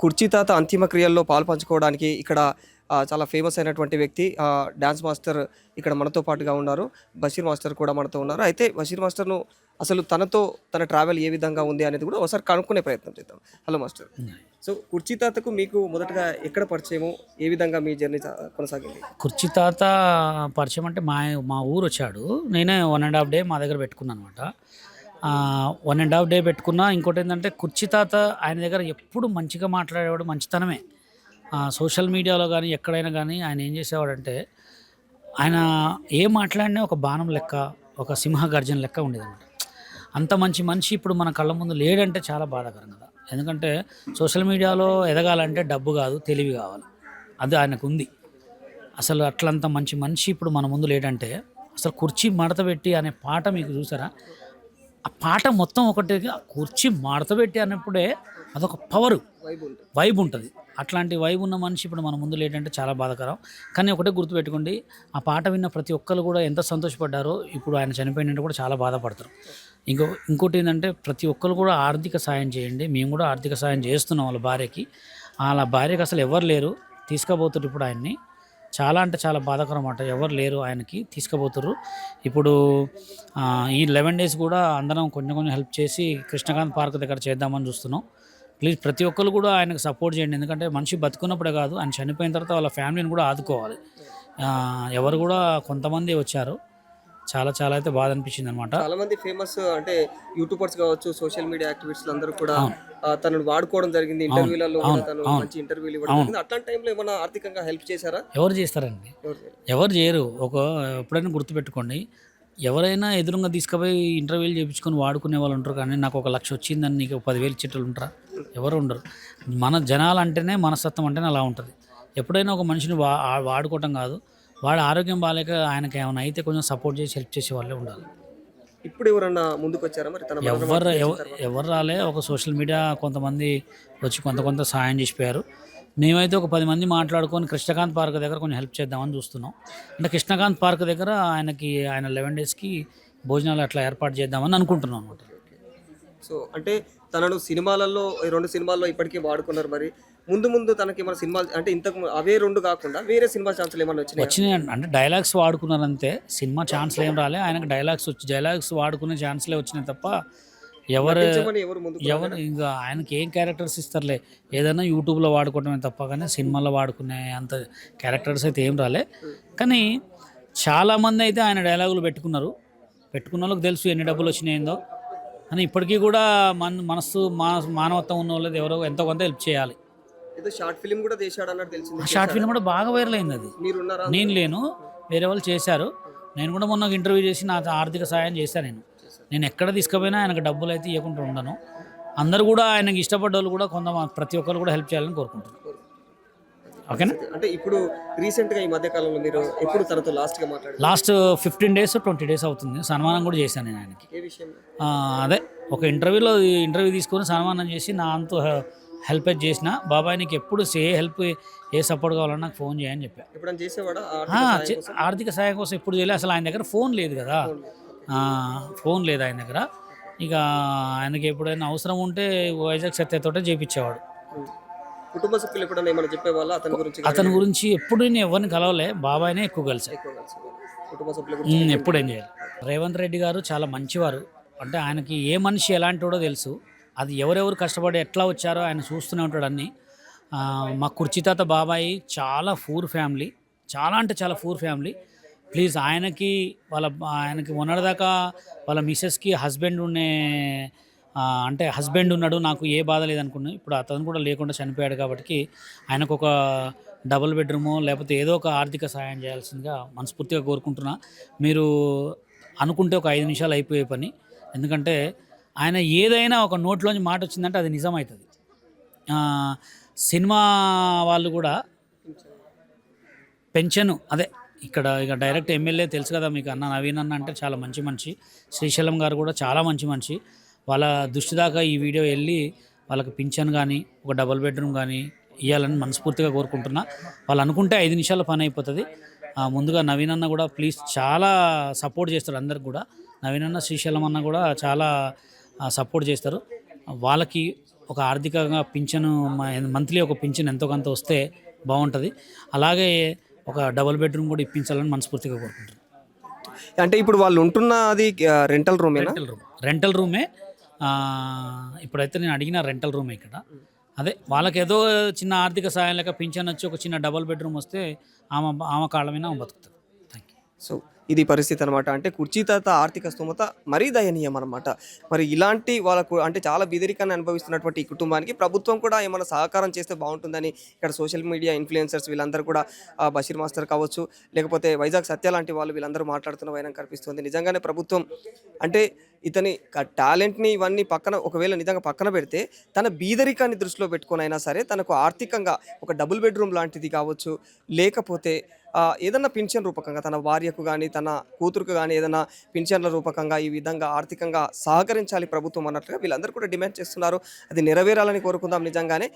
కుర్చీ తాత అంతిమ క్రియల్లో పాలుపంచుకోవడానికి ఇక్కడ చాలా ఫేమస్ అయినటువంటి వ్యక్తి డాన్స్ మాస్టర్ ఇక్కడ మనతో పాటుగా ఉన్నారు. బషీర్ మాస్టర్ కూడా మనతో ఉన్నారు. అయితే బషీర్ మాస్టర్‌ను అసలు తన ట్రావెల్ ఏ విధంగా ఉంది అనేది కూడా ఒకసారి కనుక్కునే ప్రయత్నం చేద్దాం. Hello master. సో కుర్చీ తాతకు మీకు మొదటగా ఎక్కడ పరిచయము? ఏ విధంగా మీ జర్నీ కొనసాగింది? కుర్చీ తాత పరిచయం అంటే మా ఊరు వచ్చాడు. నేనే 1½ డే మా దగ్గర పెట్టుకున్నాను అనమాట. 1½ డే పెట్టుకున్నా. ఇంకోటి ఏంటంటే కుర్చీ తాత ఆయన దగ్గర ఎప్పుడు మంచిగా మాట్లాడేవాడు, మంచితనమే. సోషల్ మీడియాలో కానీ ఎక్కడైనా కానీ ఆయన ఏం చేసేవాడంటే ఆయన ఏం మాట్లాడినా ఒక బాణం లెక్క, ఒక సింహ గర్జన లెక్క ఉండేదన్నమాట. అంత మంచి మనిషి ఇప్పుడు మన కళ్ళ ముందు లేడంటే చాలా బాధాకరం కదా. ఎందుకంటే సోషల్ మీడియాలో ఎదగాలంటే డబ్బు కాదు, తెలివి కావాలి. అది ఆయనకు ఉంది. అసలు అట్లంత మంచి మనిషి ఇప్పుడు మన ముందు లేడంటే, అసలు కుర్చీ మడత పెట్టి అనే పాట మీకు చూసారా? ఆ పాట మొత్తం ఒకటి, కుర్చీ మడత పెట్టి అన్నప్పుడే అదొక పవరు, వైబ్ ఉంటుంది. అట్లాంటి వైబ్ ఉన్న మనిషి ఇప్పుడు మన ముందు లేడంటే చాలా బాధాకరం. కానీ ఒకటే గుర్తుపెట్టుకోండి, ఆ పాట విన్న ప్రతి ఒక్కరు కూడా ఎంత సంతోషపడ్డారో ఇప్పుడు ఆయన చనిపోయినట్టు కూడా చాలా బాధపడతారు. ఇంకోటి ఏంటంటే ప్రతి ఒక్కరు కూడా ఆర్థిక సాయం చేయండి. మేము కూడా ఆర్థిక సాయం చేస్తున్నాం వాళ్ళ భార్యకి అసలు ఎవరు లేరు, తీసుకుపోతున్నారు ఇప్పుడు ఆయన్ని. చాలా అంటే చాలా బాధాకరం అన్నమాట. ఎవరు లేరు ఆయనకి, తీసుకుపోతుర్రు. ఇప్పుడు ఈ 11 డేస్ కూడా అందరం కొంచెం హెల్ప్ చేసి కృష్ణకాంత్ పార్క్ దగ్గర చేద్దామని చూస్తున్నాం. ప్లీజ్ ప్రతి ఒక్కరు కూడా ఆయనకు సపోర్ట్ చేయండి. ఎందుకంటే మనిషి బతుకున్నప్పుడే కాదు, ఆయన చనిపోయిన తర్వాత వాళ్ళ ఫ్యామిలీని కూడా ఆదుకోవాలి. ఎవరు కూడా కొంతమంది వచ్చారు. చాలా చాలా అయితే బాధ అనిపించింది అనమాట. చాలా మంది ఫేమస్ అంటే యూట్యూబర్స్ కావచ్చు, సోషల్ మీడియా యాక్టివిస్టులు అందరూ కూడా తనను వాడుకోవడం జరిగింది. ఇంటర్వ్యూలలో మంచి ఇంటర్వ్యూలు ఇవ్వడం జరిగింది. అట్లాంటి టైంలో ఏమైనా ఆర్థికంగా హెల్ప్ చేశారా? ఎవరు చేస్తారండి? ఎవరు చేయరు. ఎప్పుడైనా గుర్తుపెట్టుకోండి, ఎవరైనా ఎదురుగా తీసుకుపోయి ఇంటర్వ్యూలు చేయించుకొని వాడుకునే వాళ్ళు ఉంటారు. కానీ నాకు 1 లక్ష వచ్చిందని నీకు 10,000 ఇచ్చేటోళ్ళు ఉంటారా? ఎవరు ఉండరు. మన జనాలు అంటేనే, మనస్తత్వం అంటేనే అలా ఉంటుంది. ఎప్పుడైనా ఒక మనిషిని వాడుకోవటం కాదు, వాడి ఆరోగ్యం బాగాలేక ఆయనకి ఏమైనా అయితే కొంచెం సపోర్ట్ చేసి హెల్ప్ చేసే వాళ్ళే ఉండాలి. ఇప్పుడు ఎవరన్నా ముందుకు వచ్చారా మరి? ఎవరు రాలే. ఒక సోషల్ మీడియా కొంతమంది వచ్చి కొంత సహాయం చేసిపోయారు. మేమైతే ఒక 10 మంది మాట్లాడుకొని కృష్ణకాంత్ పార్క్ దగ్గర కొంచెం హెల్ప్ చేద్దామని చూస్తున్నాం. అంటే కృష్ణకాంత్ పార్క్ దగ్గర ఆయన 11 డేస్కి భోజనాలు అట్లా ఏర్పాటు చేద్దామని అనుకుంటున్నాం అనమాట. సో అంటే తనను సినిమాలలో 2 సినిమాల్లో ఇప్పటికీ వాడుకున్నారు. మరి ముందు తనకి మన సినిమాలు అంటే ఇంతకు అవే 2 కాకుండా వేరే సినిమా ఛాన్సులు ఏమైనా వచ్చినాయి? అంటే డైలాగ్స్ వాడుకున్నారంతే, సినిమా ఛాన్స్లు ఏం రాలే. ఆయనకు డైలాగ్స్ వాడుకునే ఛాన్స్లే వచ్చినాయి తప్ప ఎవరు ఇంకా ఆయనకి ఏం క్యారెక్టర్స్ ఇస్తారులే. ఏదైనా యూట్యూబ్లో వాడుకోవడమే తప్ప కానీ సినిమాలో వాడుకునే అంత క్యారెక్టర్స్ అయితే ఏం రాలే. కానీ చాలామంది అయితే ఆయన డైలాగులు పెట్టుకున్న వాళ్ళకి తెలుసు ఎన్ని డబ్బులు వచ్చినాయిందో. కానీ ఇప్పటికీ కూడా మానవత్వం ఉన్న వాళ్ళది ఎవరో ఎంతో కొంత హెల్ప్ చేయాలి. షార్ట్ ఫిల్మ్ కూడా చేశాడు అన్నట్టు తెలిసింది. షార్ట్ ఫిల్మ్ కూడా బాగా వైరల్ అయింది. అది నేను లేను, వేరే వాళ్ళు చేశారు. నేను కూడా మొన్న ఇంటర్వ్యూ చేసి నా ఆర్థిక సాయం చేశాను. నేను ఎక్కడ తీసుకుపోయినా ఆయనకు డబ్బులు అయితే ఇవ్వకుండా ఉండను. అందరూ కూడా ఆయనకి ఇష్టపడ్డ వాళ్ళు కూడా ప్రతి ఒక్కరు కూడా హెల్ప్ చేయాలని కోరుకుంటున్నాను. ఓకేనా? అంటే ఇప్పుడు రీసెంట్గా ఈ మధ్య కాలంలో మీరు ఎప్పుడు తనతో లాస్ట్ 15 డేస్ 20 డేస్ అవుతుంది. సన్మానం కూడా చేశాను నేను ఆయనకి. అదే ఒక ఇంటర్వ్యూ తీసుకొని సన్మానం చేసి నా అంతా హెల్ప్ చేసిన. బాబాయ్ నీకు ఎప్పుడు ఏ సపోర్ట్ కావాలన్నా నాకు ఫోన్ చేయని చెప్పా. ఆర్థిక సాయం కోసం ఎప్పుడు చేయలేదు. అసలు ఆయన దగ్గర ఫోన్ లేదు కదా, ఫోన్ లేదు ఆయన దగ్గర. ఇక ఆయనకి ఎప్పుడైనా అవసరం ఉంటే వైజాగ్ సత్యతోటే చేయించేవాడు. కుటుంబ సభ్యులు ఎప్పుడైనా ఏమైనా చెప్పేవాళ్ళ అతని గురించి? ఎప్పుడు నేను ఎవరిని కలవలే, బాబాయ్నే ఎక్కువ కలిసి. ఎప్పుడు ఏం చేయాలి. రేవంత్ రెడ్డి గారు చాలా మంచివారు. అంటే ఆయనకి ఏ మనిషి ఎలాంటివాడో తెలుసు. అది ఎవరెవరు కష్టపడి ఎట్లా వచ్చారో ఆయన చూస్తూనే ఉంటాడు అన్నీ. మా కుర్చీ తాత బాబాయి చాలా పూర్ ఫ్యామిలీ, చాలా అంటే చాలా పూర్ ఫ్యామిలీ. ప్లీజ్ ఆయనకి మొన్నటిదాకా వాళ్ళ మిస్సెస్కి హస్బెండ్ ఉన్నాడు, నాకు ఏ బాధ లేదనుకున్నాను. ఇప్పుడు అతను కూడా లేకుండా చనిపోయాడు కాబట్టి ఆయనకు ఒక డబుల్ బెడ్రూమో లేకపోతే ఏదో ఒక ఆర్థిక సహాయం చేయాల్సిందిగా మనస్ఫూర్తిగా కోరుకుంటున్నా. మీరు అనుకుంటే ఒక 5 నిమిషాలు అయిపోయే పని. ఎందుకంటే ఆయన ఏదైనా ఒక నోట్లోంచి మాట వచ్చిందంటే అది నిజమవుతుంది. సినిమా వాళ్ళు కూడా పెన్షన్ ఇక డైరెక్ట్ ఎమ్మెల్యే తెలుసు కదా మీకు, నవీన్ అన్న అంటే చాలా మంచి మనిషి. శ్రీశైలం గారు కూడా చాలా మంచి మనిషి. వాళ్ళ దృష్టి దాకా ఈ వీడియో వెళ్ళి వాళ్ళకి పింఛన్ కానీ ఒక డబుల్ బెడ్రూమ్ కానీ ఇవ్వాలని మనస్ఫూర్తిగా కోరుకుంటున్నా. వాళ్ళు అనుకుంటే 5 నిమిషాల పని అయిపోతుంది. ముందుగా నవీన్ అన్న కూడా ప్లీజ్ చాలా సపోర్ట్ చేస్తారు అందరికి కూడా. నవీన్ అన్న, శ్రీశైలం అన్న కూడా చాలా సపోర్ట్ చేస్తారు. వాళ్ళకి ఒక ఆర్థికంగా పింఛను మంత్లీ ఒక పింఛన్ ఎంతో కొంత వస్తే బాగుంటుంది. అలాగే ఒక డబుల్ బెడ్రూమ్ కూడా ఇప్పించాలని మనస్ఫూర్తిగా కోరుకుంటున్నాను. అంటే ఇప్పుడు వాళ్ళు ఉంటున్నది రెంటల్ రూమేనా? రెంటల్ రూమే. ఇప్పుడైతే నేను అడిగిన రెంటల్ రూమే ఇక్కడ. అదే వాళ్ళకి ఏదో చిన్న ఆర్థిక సహాయం లేక పింఛన్ వచ్చి ఒక చిన్న డబుల్ బెడ్రూమ్ వస్తే ఆమె ఆమె కాళ్ళ మీద ఆమె బతుకుతుంది. Thank you. సో ఇది పరిస్థితి అనమాట. అంటే కుర్చీ తాత ఆర్థిక స్తోమత మరీ దయనీయం అనమాట. మరి ఇలాంటి వాళ్ళకు అంటే చాలా బెదిరికాన్ని అనుభవిస్తున్నటువంటి ఈ కుటుంబానికి ప్రభుత్వం కూడా ఏమైనా సహకారం చేస్తే బాగుంటుందని ఇక్కడ సోషల్ మీడియా ఇన్ఫ్లుయెన్సర్స్ వీళ్ళందరూ కూడా బషీర్ మాస్టర్ కావచ్చు, లేకపోతే వైజాగ్ సత్య లాంటి వాళ్ళు వీళ్ళందరూ మాట్లాడుతున్న వైనం కనిపిస్తుంది. నిజంగానే ప్రభుత్వం అంటే ఇతని టాలెంట్ని ఇవన్నీ పక్కన ఒకవేళ నిజంగా పక్కన పెడితే తన బీదరికాన్ని దృష్టిలో పెట్టుకొని అయినా సరే తనకు ఆర్థికంగా ఒక డబుల్ బెడ్రూమ్ లాంటిది కావచ్చు, లేకపోతే ఏదన్నా పింఛన్ రూపకంగా తన భార్యకు కానీ తన కూతురుకు కానీ ఏదైనా పింఛన్ల రూపకంగా ఈ విధంగా ఆర్థికంగా సహకరించాలి ప్రభుత్వం అన్నట్లుగా వీళ్ళందరూ కూడా డిమాండ్ చేస్తున్నారు. అది నెరవేరాలని కోరుకుందాం నిజంగానే.